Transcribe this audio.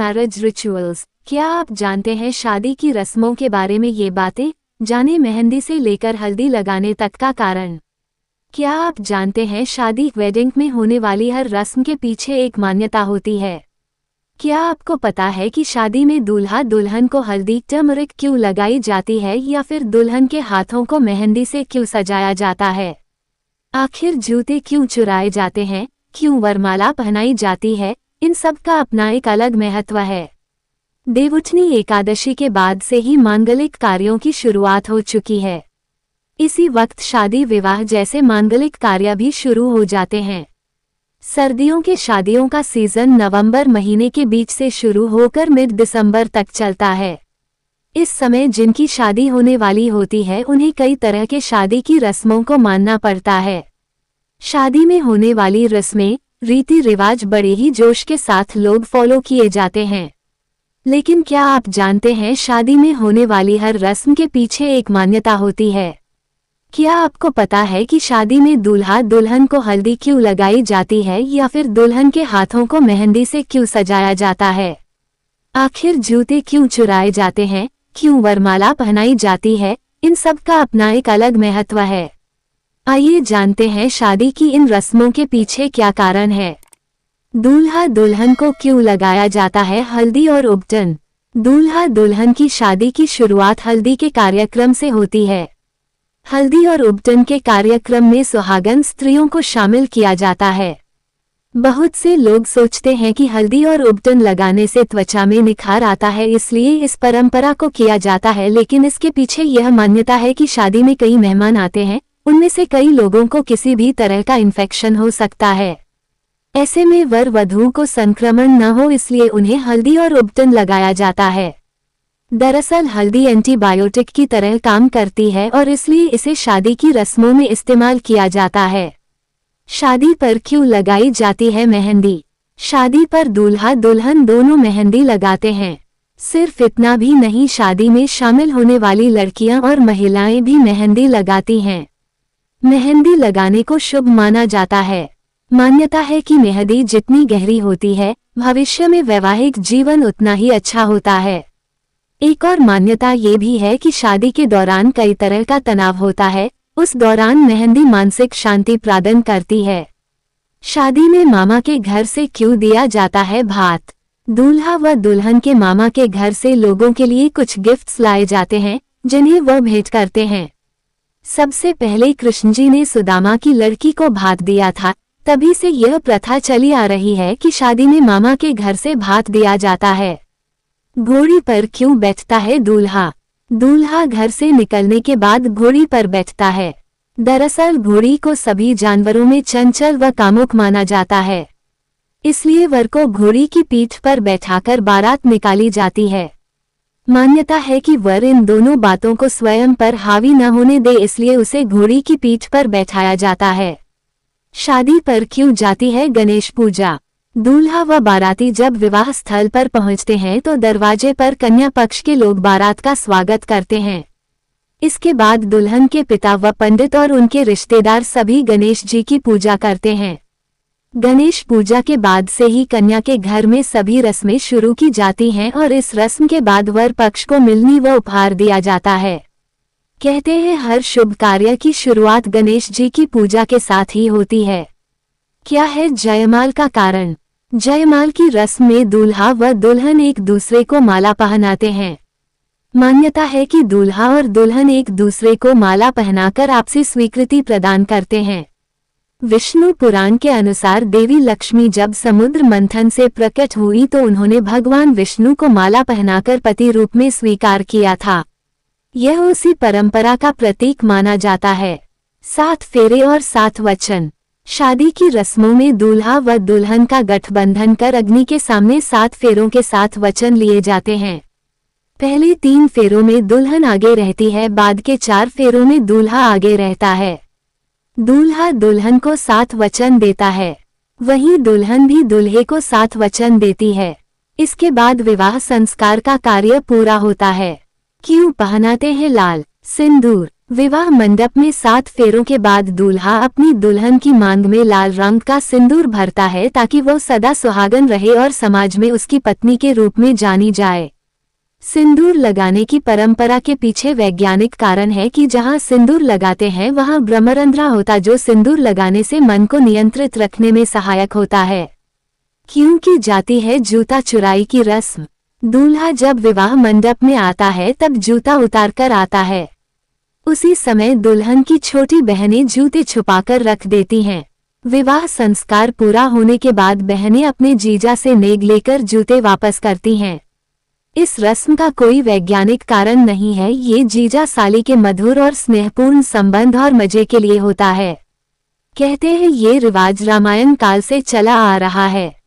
Marriage rituals. क्या आप जानते हैं शादी की रस्मों के बारे में ये बातें? जाने मेहंदी से लेकर हल्दी लगाने तक का कारण। क्या आप जानते हैं शादी वेडिंग में होने वाली हर रस्म के पीछे एक मान्यता होती है? क्या आपको पता है कि शादी में दूल्हा दुल्हन को हल्दी टर्मरिक क्यों लगाई जाती है या फिर दुल्हन के हाथों को मेहंदी से क्यों सजाया जाता है? आखिर जूते क्यों चुराए जाते हैं? क्यों वरमाला पहनाई जाती है? इन सब का अपना एक अलग महत्व है। देवउठनी एकादशी के बाद से ही मांगलिक कार्यों की शुरुआत हो चुकी है। इसी वक्त शादी विवाह जैसे मांगलिक कार्य भी शुरू हो जाते हैं। सर्दियों के शादियों का सीजन नवंबर महीने के बीच से शुरू होकर मिड दिसंबर तक चलता है। इस समय जिनकी शादी होने वाली होती है उन्हें कई तरह के शादी की रस्मों को मानना पड़ता है। शादी में होने वाली रस्में रीति रिवाज बड़े ही जोश के साथ लोग फॉलो किए जाते हैं। लेकिन क्या आप जानते हैं शादी में होने वाली हर रस्म के पीछे एक मान्यता होती है? क्या आपको पता है कि शादी में दूल्हा दुल्हन को हल्दी क्यों लगाई जाती है या फिर दुल्हन के हाथों को मेहंदी से क्यों सजाया जाता है? आखिर जूते क्यों चुराए जाते हैं? क्यों वरमाला पहनाई जाती है? इन सब का अपना एक अलग महत्व है। आइए जानते हैं शादी की इन रस्मों के पीछे क्या कारण है। दूल्हा दुल्हन को क्यों लगाया जाता है हल्दी और उपटन? दूल्हा दुल्हन की शादी की शुरुआत हल्दी के कार्यक्रम से होती है। हल्दी और उपटन के कार्यक्रम में सुहागन स्त्रियों को शामिल किया जाता है। बहुत से लोग सोचते हैं कि हल्दी और उपटन लगाने से त्वचा में निखार आता है, इसलिए इस परंपरा को किया जाता है। लेकिन इसके पीछे यह मान्यता है कि शादी में कई मेहमान आते हैं, उनमें से कई लोगों को किसी भी तरह का इन्फेक्शन हो सकता है। ऐसे में वर वधू को संक्रमण न हो इसलिए उन्हें हल्दी और उपटन लगाया जाता है। दरअसल हल्दी एंटीबायोटिक की तरह काम करती है और इसलिए इसे शादी की रस्मों में इस्तेमाल किया जाता है। शादी पर क्यों लगाई जाती है मेहंदी? शादी पर दूल्हा दुल्हन दोनों मेहंदी लगाते हैं। सिर्फ इतना भी नहीं, शादी में शामिल होने वाली लड़कियां और महिलाएं भी मेहंदी लगाती हैं। मेहंदी लगाने को शुभ माना जाता है। मान्यता है कि मेहंदी जितनी गहरी होती है, भविष्य में वैवाहिक जीवन उतना ही अच्छा होता है। एक और मान्यता ये भी है कि शादी के दौरान कई तरह का तनाव होता है, उस दौरान मेहंदी मानसिक शांति प्रदान करती है। शादी में मामा के घर से क्यों दिया जाता है भात? दूल्हा व दुल्हन के मामा के घर से लोगों के लिए कुछ गिफ्ट्स लाए जाते हैं जिन्हें वह भेंट करते हैं। सबसे पहले कृष्ण जी ने सुदामा की लड़की को भात दिया था, तभी से यह प्रथा चली आ रही है कि शादी में मामा के घर से भात दिया जाता है। घोड़ी पर क्यों बैठता है दूल्हा? दूल्हा घर से निकलने के बाद घोड़ी पर बैठता है। दरअसल घोड़ी को सभी जानवरों में चंचल व कामुक माना जाता है, इसलिए वर को घोड़ी की पीठ पर बैठाकर बारात निकाली जाती है। मान्यता है कि वर इन दोनों बातों को स्वयं पर हावी न होने दे, इसलिए उसे घोड़ी की पीठ पर बैठाया जाता है। शादी पर क्यों जाती है गणेश पूजा? दूल्हा व बाराती जब विवाह स्थल पर पहुंचते हैं तो दरवाजे पर कन्या पक्ष के लोग बारात का स्वागत करते हैं। इसके बाद दुल्हन के पिता व पंडित और उनके रिश्तेदार सभी गणेश जी की पूजा करते हैं। गणेश पूजा के बाद से ही कन्या के घर में सभी रस्में शुरू की जाती हैं और इस रस्म के बाद वर पक्ष को मिलनी व उपहार दिया जाता है। कहते हैं हर शुभ कार्य की शुरुआत गणेश जी की पूजा के साथ ही होती है। क्या है जयमाल का कारण? जयमाल की रस्म में दूल्हा व दुल्हन एक दूसरे को माला पहनाते हैं। मान्यता है कि दूल्हा और दुल्हन एक दूसरे को माला पहनाकर आपसी स्वीकृति प्रदान करते हैं। विष्णु पुराण के अनुसार देवी लक्ष्मी जब समुद्र मंथन से प्रकट हुई तो उन्होंने भगवान विष्णु को माला पहनाकर पति रूप में स्वीकार किया था। यह उसी परंपरा का प्रतीक माना जाता है। 7 फेरे और 7 वचन। शादी की रस्मों में दूल्हा व दुल्हन का गठबंधन कर अग्नि के सामने 7 फेरों के 7 वचन लिए जाते हैं। पहले 3 फेरों में दुल्हन आगे रहती है, बाद के 4 फेरों में दूल्हा आगे रहता है। दूल्हा दुल्हन को 7 वचन देता है, वहीं दुल्हन भी दूल्हे को 7 वचन देती है। इसके बाद विवाह संस्कार का कार्य पूरा होता है। क्यों पहनाते हैं लाल सिंदूर? विवाह मंडप में 7 फेरों के बाद दूल्हा अपनी दुल्हन की मांग में लाल रंग का सिंदूर भरता है ताकि वो सदा सुहागन रहे और समाज में उसकी पत्नी के रूप में जानी जाए। सिंदूर लगाने की परंपरा के पीछे वैज्ञानिक कारण है कि जहां सिंदूर लगाते हैं वहां ब्रह्मरंध्र होता जो सिंदूर लगाने से मन को नियंत्रित रखने में सहायक होता है। क्योंकि जाती है जूता चुराई की रस्म। दूल्हा जब विवाह मंडप में आता है तब जूता उतारकर आता है। उसी समय दुल्हन की छोटी बहनें जूते छुपाकर रख देती हैं। विवाह संस्कार पूरा होने के बाद बहनें अपने जीजा से नेग लेकर जूते वापस करती हैं। इस रस्म का कोई वैज्ञानिक कारण नहीं है, ये जीजा साली के मधुर और स्नेहपूर्ण संबंध और मजे के लिए होता है। कहते हैं ये रिवाज रामायण काल से चला आ रहा है।